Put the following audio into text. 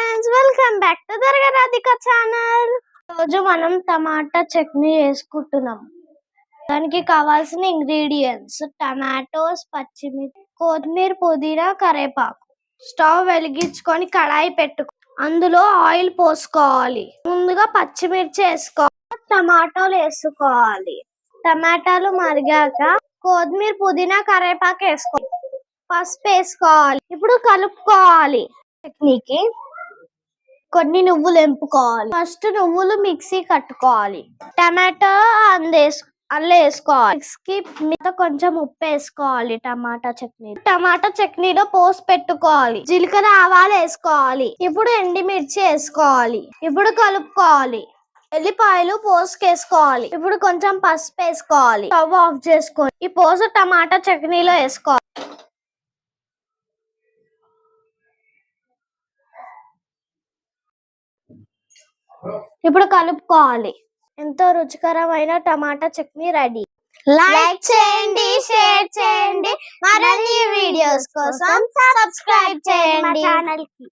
Friends, welcome back to dargah Radhika channel. రోజు మనం టమాటా చట్నీ చేసుకుంటున్నాం. దానికి కావాల్సిన ఇంగ్రీడియంట్స్ టమాటోస్, పచ్చిమిర్చి, కొత్తిమీర, పుదీనా, కరివేపాకు. స్టవ్ వెలిగించుకొని కడాయి పెట్టుకో, అందులో ఆయిల్ పోసుకోవాలి. ముందుగా పచ్చిమిర్చి వేసుకోవాలి, టమాటాలు వేసుకోవాలి. టమాటాలు మరిగాక కొత్తిమీర, పుదీనా, కరివేపాకు వేసుకోవాలి. పసుపు వేసుకోవాలి. ఇప్పుడు కలుపుకోవాలి. చట్నీకి కొన్ని నువ్వులు ఎంపుకోవాలి. ఫస్ట్ నువ్వులు మిక్సీ కట్టుకోవాలి. టమాటా అల్లం వేసుకోవాలి. మీద కొంచెం ఉప్పు వేసుకోవాలి. టమాటా చట్నీలో పోసి పెట్టుకోవాలి. జీలకర్ర, ఆవాలు వేసుకోవాలి. ఇప్పుడు ఎండుమిర్చి వేసుకోవాలి. ఇప్పుడు కలుపుకోవాలి. ఎల్లిపాయలు పోసుకేసుకోవాలి. ఇప్పుడు కొంచెం పసుపు వేసుకోవాలి. స్టవ్ ఆఫ్ చేసుకోవాలి. ఈ పోసు టమాటా చట్నీలో వేసుకోవాలి. ఇప్పుడు కలుపుకోవాలి. ఎంతో రుచికరమైన టమాటా చట్నీ రెడీ. లైక్ చేయండి, షేర్ చేయండి. మరిన్ని వీడియోస్ కోసం సబ్స్క్రైబ్ చేయండి మా ఛానల్ కి.